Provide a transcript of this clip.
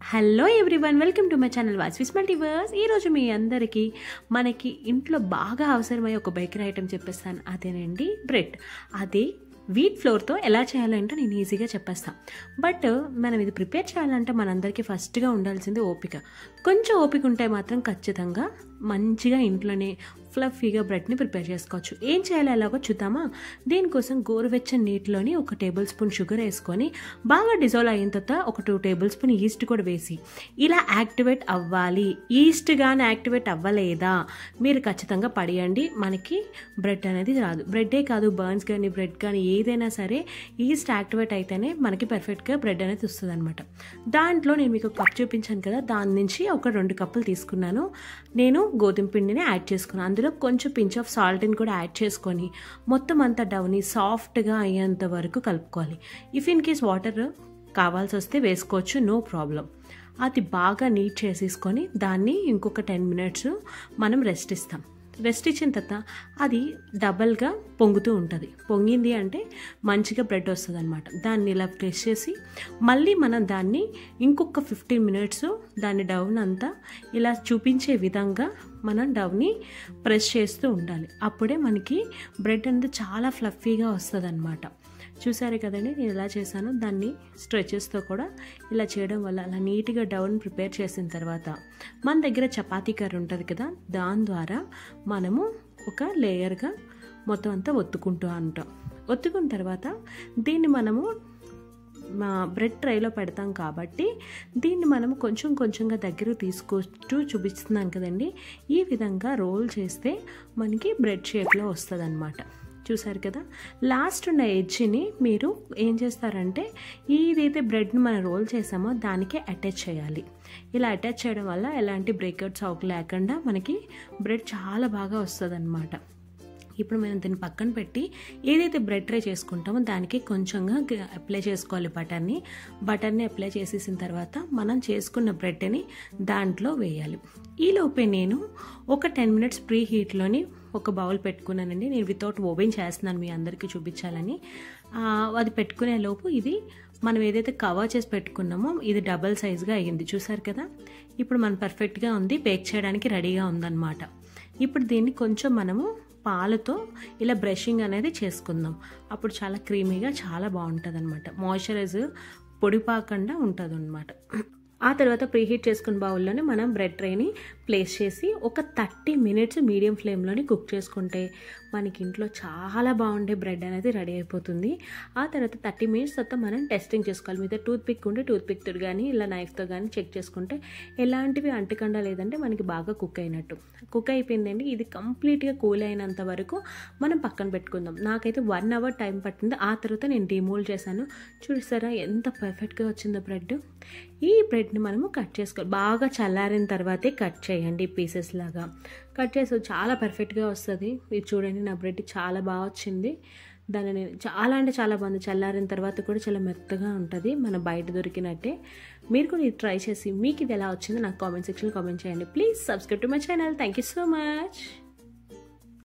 Hello everyone, welcome to my channel వాస్విస్ multiverse. ఈరోజు మీ అందరికీ మనకి ఇంట్లో బాగా అవసరమయ్యే ఒక బేకరీ ఐటెం చెప్పేస్తాను. అదేనండి బ్రెడ్. అది వీట్ ఫ్లోర్తో ఎలా చేయాలంటే నేను ఈజీగా చెప్పేస్తాను. బట్ మనం ఇది ప్రిపేర్ చేయాలంటే మనందరికీ ఫస్ట్గా ఉండాల్సింది ఓపిక. కొంచెం ఓపిక ఉంటే మాత్రం ఖచ్చితంగా మంచిగా ఇంట్లోనే ఫ్లఫీగా బ్రెడ్ని ప్రిపేర్ చేసుకోవచ్చు. ఏం చేయాలో ఎలాగో చూద్దామా? దీనికోసం గోరువెచ్చని నీటిలోని 1 టేబుల్ స్పూన్ షుగర్ వేసుకొని బాగా డిజాల్వ్ అయిన తర్వాత ఒక 2 టేబుల్ స్పూన్ ఈస్ట్ కూడా వేసి ఇలా యాక్టివేట్ అవ్వాలి. ఈస్ట్ కానీ యాక్టివేట్ అవ్వలేదా మీరు ఖచ్చితంగా పడేయండి, మనకి బ్రెడ్ అనేది రాదు. బ్రెడ్డే కాదు, బర్న్స్ కానీ బ్రెడ్ కానీ ఏదైనా సరే ఈస్ట్ యాక్టివేట్ అయితేనే మనకి పర్ఫెక్ట్గా బ్రెడ్ అనేది వస్తుంది అనమాట. దాంట్లో నేను మీకు కప్ చూపించాను కదా, దాని నుంచి ఒక 2 కప్పులు తీసుకున్నాను. నేను గోధుమ పిండిని యాడ్ చేసుకున్నాను. అందులో కొంచెం పించ్ ఆఫ్ సాల్ట్ని కూడా యాడ్ చేసుకొని మొత్తం అంతా డౌని సాఫ్ట్గా అయ్యేంత వరకు కలుపుకోవాలి. ఇఫ్ ఇన్ కేస్ వాటర్ కావాల్సి వస్తే వేసుకోవచ్చు, నో ప్రాబ్లం. అది బాగా నీట్ చేసేసుకొని దాన్ని ఇంకొక 10 మినిట్స్ మనం రెస్ట్ ఇస్తాం. రెస్ట్ ఇచ్చిన తర్వాత అది డబల్గా పొంగుతూ ఉంటుంది. పొంగింది అంటే మంచిగా బ్రెడ్ వస్తుంది అనమాట. దాన్ని ఇలా ప్రెస్ చేసి మళ్ళీ మనం దాన్ని ఇంకొక 15 మినిట్స్ దాన్ని డౌన్ అంతా ఇలా చూపించే విధంగా మనం డౌని ప్రెస్ చేస్తూ ఉండాలి. అప్పుడే మనకి బ్రెడ్ అనేది చాలా ఫ్లఫీగా వస్తుంది అనమాట. చూసారే కదండి నేను ఎలా చేశాను. దాన్ని స్ట్రెచెస్తో కూడా ఇలా చేయడం వల్ల అలా నీట్గా డౌన్ ప్రిపేర్ చేసిన తర్వాత మన దగ్గర చపాతీ కర్ర ఉంటుంది కదా, దాని ద్వారా మనము ఒక లేయర్గా మొత్తం అంతా ఒత్తుకుంటూ ఉంటాం. ఒత్తుకున్న తర్వాత దీన్ని మనము మా బ్రెడ్ ట్రైలో పెడతాం కాబట్టి దీన్ని మనము కొంచెం కొంచెంగా దగ్గర తీసుకొస్తూ చూపిస్తున్నాం కదండి. ఈ విధంగా రోల్ చేస్తే మనకి బ్రెడ్ షేప్లో వస్తుంది అనమాట. చూసారు కదా, లాస్ట్ ఉన్న ఎడ్జ్ని మీరు ఏం చేస్తారంటే ఏదైతే బ్రెడ్ని మనం రోల్ చేసామో దానికి అటాచ్ చేయాలి. ఇలా అటాచ్ చేయడం వల్ల ఎలాంటి బ్రేక్అవుట్స్ లేకుండా మనకి బ్రెడ్ చాలా బాగా వస్తుంది అనమాట. ఇప్పుడు మనం దీన్ని పక్కన పెట్టి ఏదైతే బ్రెడ్ ట్రై చేసుకుంటామో దానికి కొంచెంగా అప్లై చేసుకోవాలి బటర్ని అప్లై చేసేసిన తర్వాత మనం చేసుకున్న బ్రెడ్ని దాంట్లో వేయాలి. ఈలోపే నేను ఒక 10 మినిట్స్ ప్రీ హీట్లోని ఒక బౌల్ పెట్టుకున్నానండి. నేను వితౌట్ ఓవెన్ చేస్తున్నాను మీ అందరికీ చూపించాలని. అది పెట్టుకునే లోపు ఇది మనం ఏదైతే కవర్ చేసి పెట్టుకున్నామో ఇది డబల్ సైజ్గా అయ్యింది. చూసారు కదా, ఇప్పుడు మనం పర్ఫెక్ట్గా ఉంది, బేక్ చేయడానికి రెడీగా ఉందన్నమాట. ఇప్పుడు దీన్ని కొంచెం మనము పాలతో ఇలా బ్రషింగ్ అనేది చేసుకుందాం. అప్పుడు చాలా క్రీమీగా చాలా బాగుంటుంది అనమాట. మాయిశ్చరైజ్ పొడిపాకుండా ఉంటుంది అనమాట. ఆ తర్వాత ప్రీహీట్ చేసుకున్న బౌల్లోనే మనం బ్రెడ్ ట్రైని ప్లేస్ చేసి ఒక 30 మినిట్స్ మీడియం ఫ్లేమ్లోని కుక్ చేసుకుంటే మనకి ఇంట్లో చాలా బాగుండే బ్రెడ్ అనేది రెడీ అయిపోతుంది. ఆ తర్వాత 30 మినిట్స్ తర్వాత మనం టెస్టింగ్ చేసుకోవాలి. మీద టూత్ పిక్ ఉంటే టూత్ పిక్తో కానీ ఇలా నైఫ్తో కానీ చెక్ చేసుకుంటే ఎలాంటివి అంటకుండా లేదంటే మనకి బాగా కుక్ అయినట్టు. కుక్ అయిపోయిందండి. ఇది కంప్లీట్గా కూల్ అయినంత వరకు మనం పక్కన పెట్టుకుందాం. నాకైతే 1 అవర్ టైం పట్టింది. ఆ తర్వాత నేను డిమోల్డ్ చేశాను. చూసారా ఎంత పర్ఫెక్ట్గా వచ్చిందో బ్రెడ్. ఈ బ్రెడ్ని మనము కట్ చేసుకోవాలి. బాగా చల్లారిన తర్వాతే కట్ చేయండి, పీసెస్ లాగా కట్ చేసి చాలా పర్ఫెక్ట్గా వస్తుంది. ఇది చూడండి, నా బ్రెడ్ చాలా బాగా వచ్చింది. దాన్ని నేను చాలా అంటే చాలా బాగుంది. చల్లారిన తర్వాత కూడా చాలా మెత్తగా ఉంటుంది, మన బయట దొరికినట్టే. మీరు కూడా ఇది ట్రై చేసి మీకు ఇది ఎలా వచ్చిందో నాకు కామెంట్ సెక్షన్లో కామెంట్ చేయండి. Please subscribe to my channel. Thank you so much.